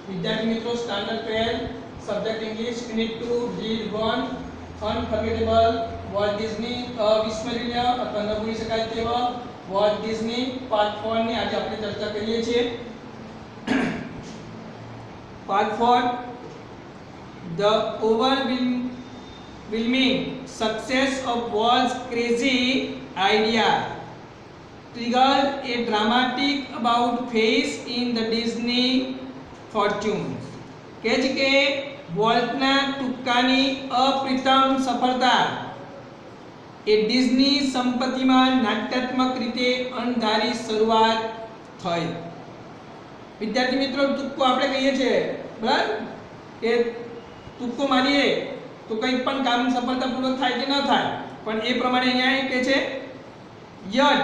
विद्यार्थी मित्रों standard 12 subject English unit 2 read 1 unforgettable Walt Disney अविस्मरणीय अथवा न ભૂલી શકાય તેવા વોલ્ટ ડિઝની પાર્ટ 4 ની આજે આપણે ચર્ચા કરીએ છીએ. Part 4 The overwhelming success of Walt's crazy idea triggered a dramatic about phase in the Disney fortunes. કહે છે કે વોલ્ટના ટૂંકાની અપ્રતિમ સફળતા એ ડિઝની સંપત્તિમાં નાટ્યાત્મક રીતે અણધારી શરૂઆત થઈ. વિદ્યાર્થી મિત્રો ટૂંકો આપણે કહીએ છીએ બરાબર કે ટૂંકો માનીએ તો કંઈ પણ કામ સફળતાપૂર્વક થાય કે ન થાય, પણ એ પ્રમાણે અહીંયા એ કહે છે yet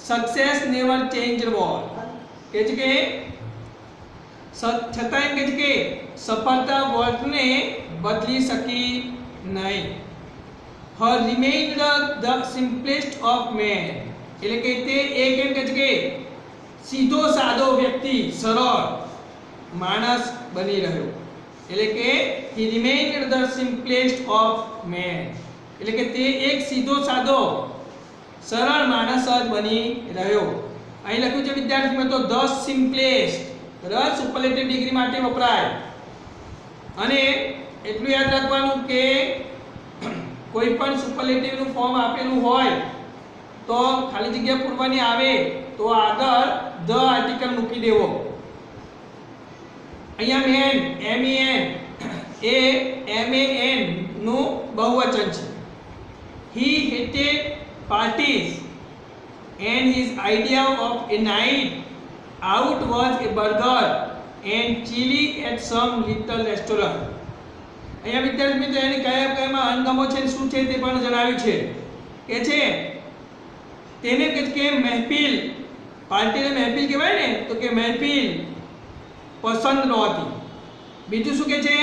success never changed Walt. કહે છે કે છતાં એમ કહે છે કે સફળતા વોલ્ટને બદલી શકી નહીં. her remained the simplest of men. એટલે કે તે એક એમ કહે છે કે સીધો સાદો વ્યક્તિ સરળ માણસ બની રહ્યો. એટલે કે he remained the simplest of men. એટલે કે તે એક સીધો સાદો સરળ માણસ જ બની રહ્યો. અહીં લખ્યું છે વિદ્યાર્થી મિત્રો the simplest. બરાબર, સુપરલેટિવ ડિગ્રી માટે વપરાય. અને એટલું યાદ રાખવાનું કે કોઈ પણ સુપરલેટિવ નું ફોર્મ આપેલું હોય તો ખાલી જગ્યા પૂરવાની આવે તો આગળ ધ આર્ટિકલ મૂકી દેવો. અહીંયા મેન MEN એ MAN નું બહુવચન છે. he hated parties and his idea of a night out was a burger and chili at some little restaurant. અહીંયા વિદ્યાર્થી મિત્રો એની કયા કયામાં અણગમો છે શું છે તે પણ જણાવ્યું છે. કે છે તેને કે મહેફિલ, પાર્ટીને મહેફિલ કહેવાય ને, તો કે મહેફિલ પસંદ નહોતી. બીજું શું કે છે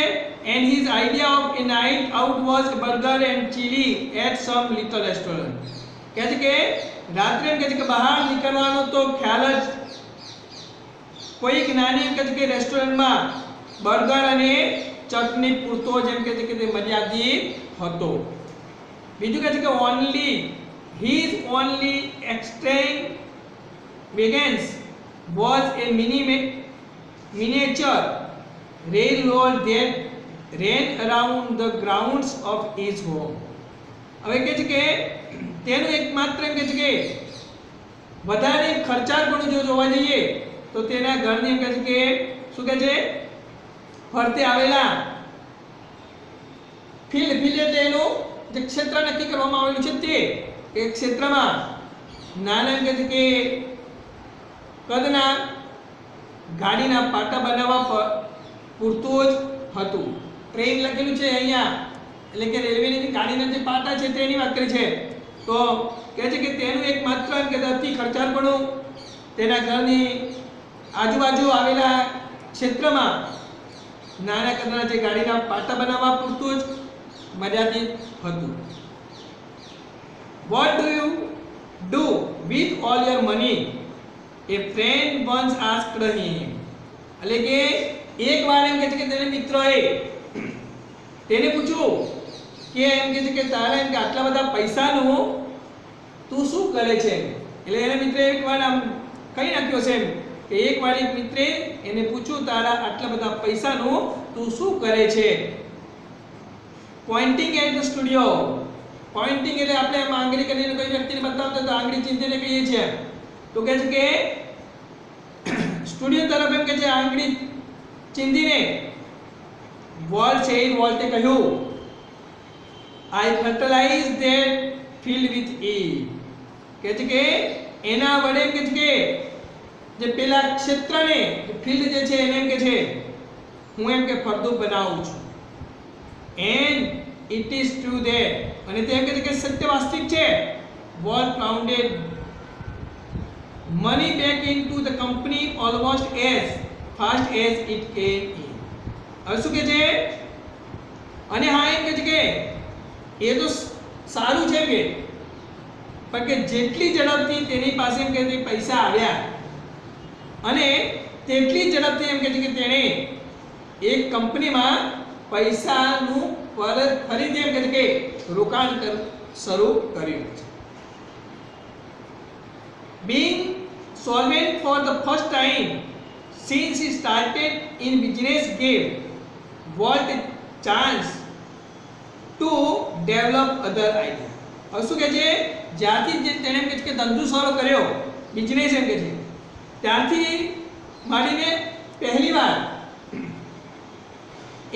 and his idea of a night out was a burger and chili at some little restaurant. કહે છે કે રાત્રે એમ કહે છે કે બહાર નીકળવાનો તો ખ્યાલ જ કોઈક નાની એમ કહે છે કે રેસ્ટોરન્ટમાં બર્ગર અને ચટણી પૂરતો જેમ કહે છે કે તે મર્યાદિત હતો. બીજું કહે છે કે only his only extravagance was a miniature railroad that ran around the grounds of his home. હવે કહે છે કે તેનું એકમાત્ર એમ કહે છે કે વધારે ખર્ચાળ જો જોવા જઈએ તો તેના ઘરની એમ કહે છે કે શું કહે છે ફરતે આવેલા ફિલ્ડ એટલે એનું જે ક્ષેત્ર નક્કી કરવામાં આવેલું છે તે એક ક્ષેત્રમાં નાના એમ કહે છે કે કદના ગાડીના પાટા બનાવવા પૂરતું જ હતું. ટ્રેન લખેલું છે અહીંયા એટલે કે રેલવેની ગાડીના જે પાટા છે તેની વાત કરી છે. તો કહે છે કે તેનું એકમાત્ર એમ કે અતિ ખર્ચાળપણું તેના ઘરની આજુબાજુ આવેલા ક્ષેત્રમાં નાના કદના જે ગાડીના પાટા બનાવવા પૂરતું જ મર્યાદિત હતું. What do you do with all your money? A friend once asked him. એટલે કે એક વાર એમ કહે છે કે તેના મિત્રએ તેને પૂછ્યું કે એમ કહે છે કે તારા એમ કે આટલા બધા પૈસાનું તું શું કરે છે. એટલે એના મિત્રે એક વાર આમ કહી નાખ્યો છે એમ કે એક વાર એક મિત્રે એને પૂછ્યું તારા આટલા બધા પૈસાનું તું શું કરે છે. Pointing at the studio. Pointing એટલે આપણે આમ આંગળી કરીને કોઈ વ્યક્તિને બતાવતા તો આંગળી ચીંધીને કહીએ છીએ. તો કહે છે કે સ્ટુડિયો તરફ એમ કે છે આંગળી ચીંધીને વોલ્ટે કહ્યું I fertilize that field with E. કહે છે કે એના વડે એમ કે છે કે જે પેલા ક્ષેત્રને ફિલ્ડ જે છે એને એમ કે છે હું એમ કે ફળદ્રુપ બનાવું છું. and it is true that અને તે એમ કે છે કે સત્ય વાસ્તવિક છે. Walt pounded money back into the company almost as fast as it came in. હવે શું કે છે અને હા એમ કે છે કે એ તો સારું છે કે પણ કે જેટલી ઝડપથી તેની પાસે એમ કે પૈસા આવ્યા અને તેટલી ઝડપથી એમ કહે છે કે તેણે એક કંપનીમાં પૈસાનું ફરીથી એમ કહે છે કે રોકાણ શરૂ કર્યું છે. Being solvent for the first time since he started in business gave Walt a chance to develop other ideas. હવે શું કહે છે, જ્યારથી જે તેણે એમ કહે છે કે ધંધો શરૂ કર્યો, બિઝનેસ એમ કહે છે, ત્યારથી માંડીને પહેલીવાર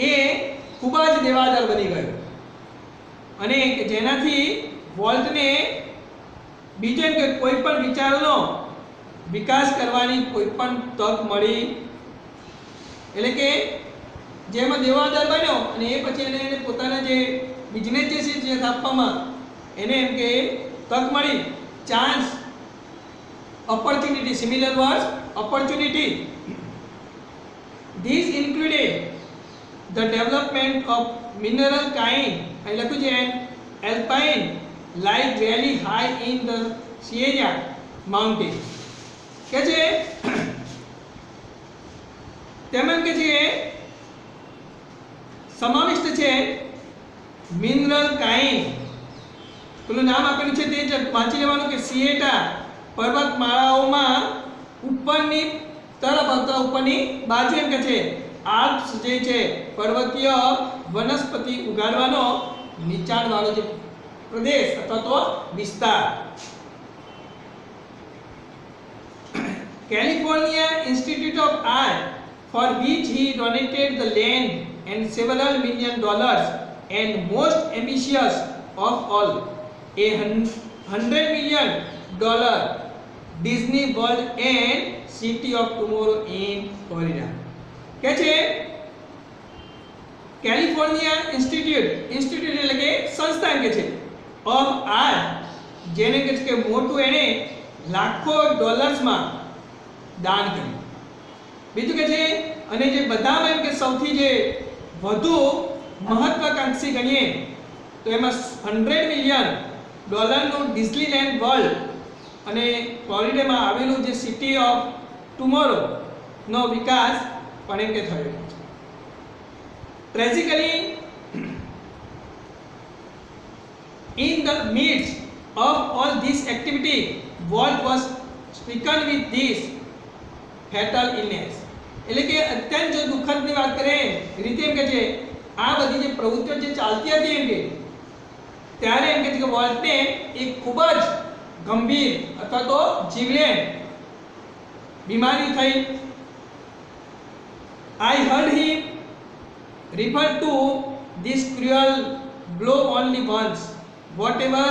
એ ખૂબ જ દેવાદાર બની ગયો અને જેનાથી વોલ્ટને બીજો એમ કે કોઈ પણ વિચારોનો વિકાસ કરવાની કોઈ પણ તક મળી. એટલે કે જેમાં દેવાદાર બન્યો અને એ પછી એને પોતાના જે બિઝનેસ જે છે જે સ્થાપવામાં એને એમ કે તક મળી. Chance, opportunity, similar words, opportunity. These included the development of mineral kind, I લખ્યું છે alpine, like very high in the Sierra mountains. કે છે તેમાં કે છે સમાવિષ્ટ છે મિનરલ કાઇન્ડ. પેલું નામ આપેલું છે તે વાંચી લેવાનું કે સિયેટા પર્વતમાળાઓમાં ઉપરની તરફ અથવા ઉપરની બાજુ એમ કે છે આલ્પ્સ જે છે પર્વતીય વનસ્પતિ ઉગાડવાનો નીચાણવાળો જે પ્રદેશ અથવા તો વિસ્તાર. California Institute of Art, for which he donated the land and several $million, and most ambitious of all, a $100 million Disney World and City of Tomorrow in Florida. કે છે કેલિફોર્નિયા ઇન્સ્ટિટ્યૂટ એટલે કે સંસ્થા એમ કે છે ઓફ આર્ટ, જેને કે છે કે મોટું એને લાખો ડોલર્સમાં દાન કર્યું. બીજું કે છે અને જે બધામાં એમ કે સૌથી જે વધુ મહત્વાકાંક્ષી ગણીએ તો એમાં $100 million ડિઝનીલેન્ડ વર્લ્ડ અને ફ્લોરિડામાં આવેલું જે સિટી ઓફ ટુમોરો નો વિકાસ પણ એમ કે થયો છે. Tragically, in the midst of all this activity, Walt was stricken with this fatal illness. એટલે કે અત્યંત જો દુઃખદની વાત કરે રીતે એમ કે છે આ બધી જે પ્રવૃત્તિઓ જે ચાલતી હતી એમ કે ત્યારે એમ કે છે કે વોલ્ટને એક ખૂબ જ ગંભીર અથવા તો જીવલેણ બીમારી થઈ. I heard him refer to this cruel blow only once. Whatever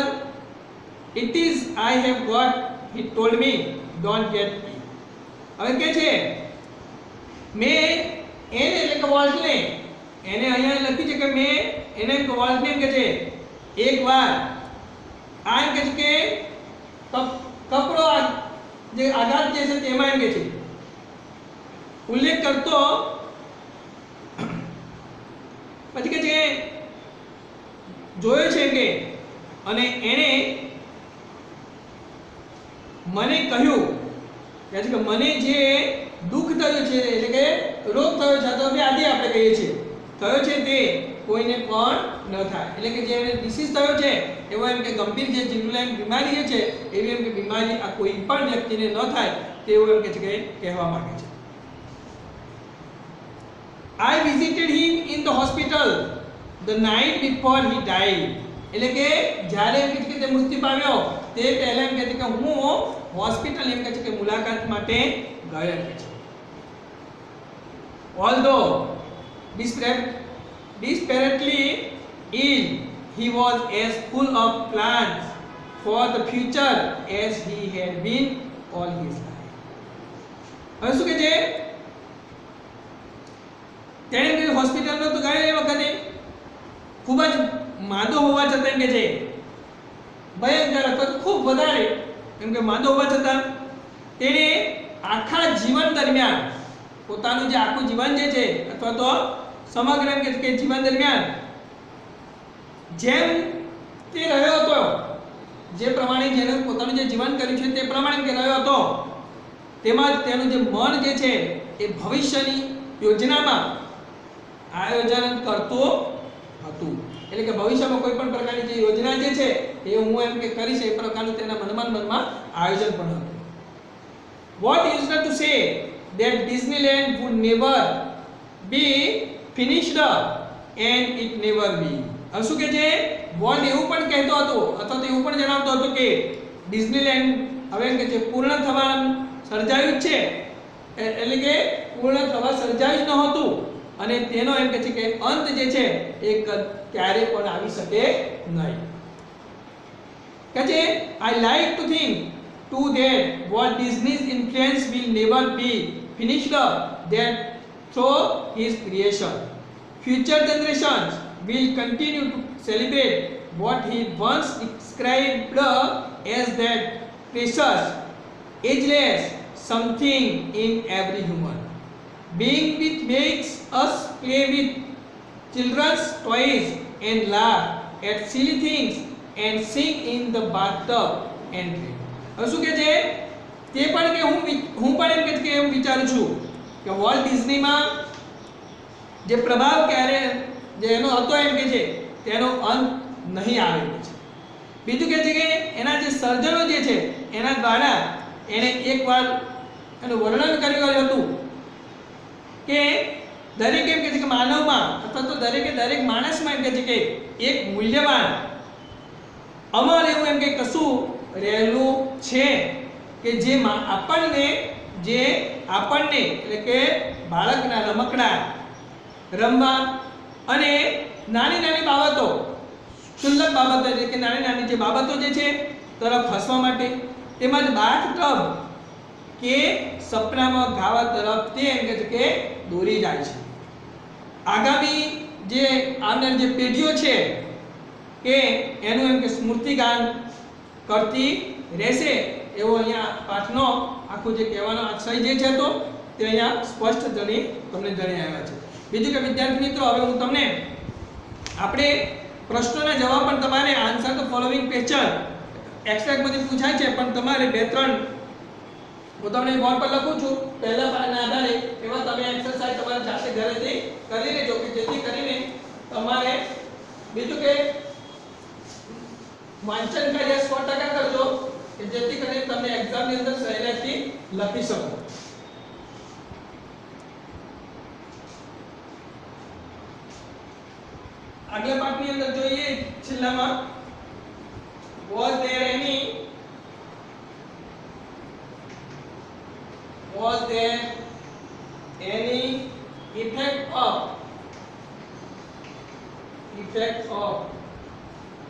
it is I have got, he told me, don't get me. હવે કે છે મેં એને એટલે કે વોલ્ટને એને અહીંયા લખ્યું છે કે મેં એને વોલ્ટને એમ કે છે એકવાર આ એમ કે છે કે કપડો જે આઘાત જે છે તેમાં એમ કે છે ઉલ્લેખ કરતો પછી કે છે જોયો છે કે અને એને મને કહ્યું કે મને જે દુઃખ થયું છે એટલે કે રોગ થયો છે તો વ્યાધિ આપણે કહીએ છીએ થયો છે તે કોઈને પણ ન થાય. એટલે કે જે ડિસીઝ થયો છે એવો એમ કે ગંભીર જે જીવલેણ બીમારી છે એવી એમ કે બીમારી આ કોઈ પણ વ્યક્તિને ન થાય તેવું એમ કે છે કે કહેવા માંગે છે. I visited him in the hospital the night before he died. એટલે કે જ્યારે એમ કે તે મૃત્યુ પામ્યો તે પહેલા એમ કહે છે કે હું હોસ્પિટલ એમ કહે છે કે મુલાકાત માટે ગયો એમ કહે છે. Although desperately ill, he was as full of plans for the future as he had been all his life. હવે શું કહે છે તેણે હોસ્પિટલમાં તો ગયો એ વખતે ખૂબ જ માંદો હોવા છતાં એમ કે છે ભયંકર અથવા ખૂબ વધારે એમ કે માંદો હોવા છતાં તેણે આખા જીવન દરમિયાન પોતાનું જે આખું જીવન જે છે અથવા તો સમગ્ર એમ કે જીવન દરમિયાન જેમ તે રહ્યો હતો જે પ્રમાણે જેને પોતાનું જે જીવન કર્યું છે તે પ્રમાણે કે રહ્યો હતો તેમાં તેનું જે મન જે છે એ ભવિષ્યની યોજનામાં આયોજન કરતો હતો. એટલે કે ભવિષ્યમાં કોઈ પણ પ્રકારની જે યોજના જે છે એ હું એમ કે કરીશ એ પ્રકારનું તેના મનમાં આયોજન પણ હતું. What used to say that Disneyland would never be finished and it never be. હવે શું કે છે, વોલ્ટ એવું પણ કહેતો હતો અથવા તો એવું પણ જણાવતો હતો કે ડિઝનીલેન્ડ હવે એમ કે છે પૂર્ણ થવા સર્જાયું છે, એટલે કે પૂર્ણ થવા સર્જાયું જ નહોતું અને તેનો એમ કે છે કે અંત જે છે એ ક્યારે પણ આવી શકે નહીં. કહે છે I like to think too that Walt Disney's influence will never be finished, that through his creation future generations will continue to celebrate what he once described as that precious, ageless something in every human being which makes us play with children's toys and laugh at silly things and sing in the bathtub and drink. હવે શું કહે છે તે પણ કે હું પણ એમ કે એમ વિચારું છું કે વોલ્ટ ડિઝનીમાં જે પ્રભાવ ક્યારે જે એનો હતો એમ કે છે તેનો અંત નહીં આવે છે. બીજું કહે છે કે એના જે સર્જનો જે છે એના દ્વારા એણે એકવાર એનું વર્ણન કર્યું હતું કે દરેક એમ કે છે કે માનવમાં અથવા તો દરેક માણસમાં એમ કે છે કે એક મૂલ્યવાન અમર એવું એમ કે કશું રહેલું છે કે જે આપણને એટલે કે બાળકના રમકડા રમવા અને નાની બાબતો ક્ષુલ્લક બાબતો એટલે કે નાની જે બાબતો જે છે તરફ હસવા માટે તેમજ બાથ ટબ કે સપનામાં ગાવા તરફ તે એમ કે છે કે દોરી જાય છે. આગામી જે આવનાર જે પેઢીઓ છે કે એનું એમ કે સ્મૃતિગાન કરતી રહેશે એવો અહીંયા પાઠનો આખું જે કહેવાનો આશય જે છે તો તે અહીંયા સ્પષ્ટ તમને જણાવી આવ્યા છે. બીજું કે વિદ્યાર્થી મિત્રો હવે હું તમને આપણે પ્રશ્નોના જવાબ પણ તમારે answer the following question extra બધી પૂછાય છે પણ તમારે બે ત્રણ હું તમને બોર્ડ પર લખું છું પહેલા પાઠના આધારે એમાં તમે એક્સરસાઇઝ તમારે જાતે ઘરેથી કરી લેજો કે જેથી કરીને તમારે બીજું કે વાંચન કાર્ય 100% કરજો કે જેથી કરીને તમે એક્ઝામની અંદર સહેલાઈથી લખી શકો. આગલા પાઠની અંદર જોઈએ છેલ્લામાં was there any effect of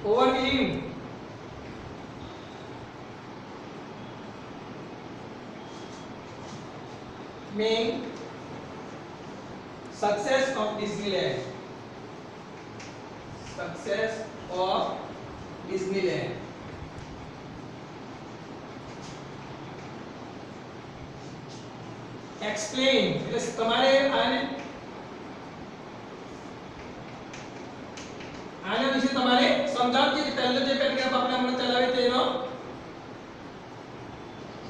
overwhelming success of Disneyland. Explain એટલે તમારે આના વિશે તમારે સમજાવજો કે પહેલો જે પેરેગ્રાફ આપણે હમણાં ચલાવ્યો તેનો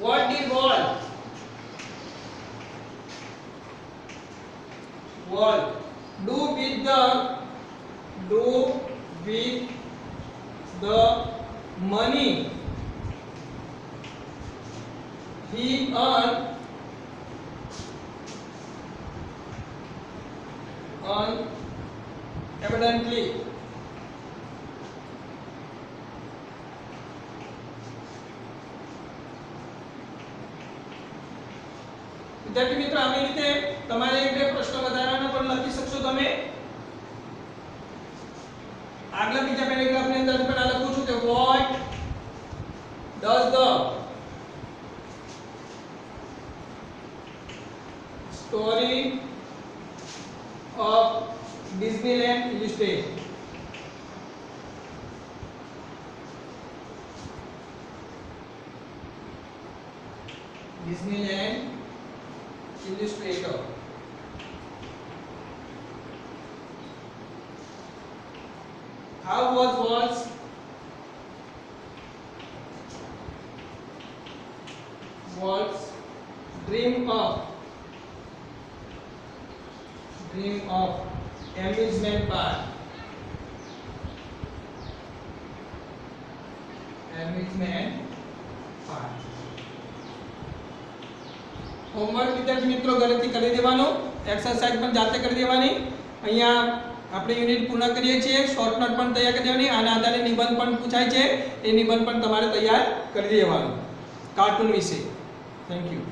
what did Walt do with the money he earned evidently. વિદ્યાર્થી મિત્રો આવી રીતે તમારે એક બે પ્રશ્નો વધારાના પણ લખી શકશો તમે. આગલા બીજા પેરેગ્રાફની અંદર પણ આ લખું છું કે what does the story of Disneyland illustrate? Disneyland illustrator. How was Walt's dream of Dream of amusement park. Amusement park. Homework વિદ્યાર્થી મિત્રો ઘરેથી કરી દેવાનો, એક્સરસાઇઝ પણ જાતે કરી દેવાની. અહીંયા આપણે યુનિટ પૂર્ણ કરીએ છીએ. શોર્ટ નોટ પણ તૈયાર કરી દેવાની. આના આધારે નિબંધ પણ પૂછાય છે, એ નિબંધ પણ તમારે તૈયાર કરી દેવાનો કાર્ટૂન વિશે. Thank you.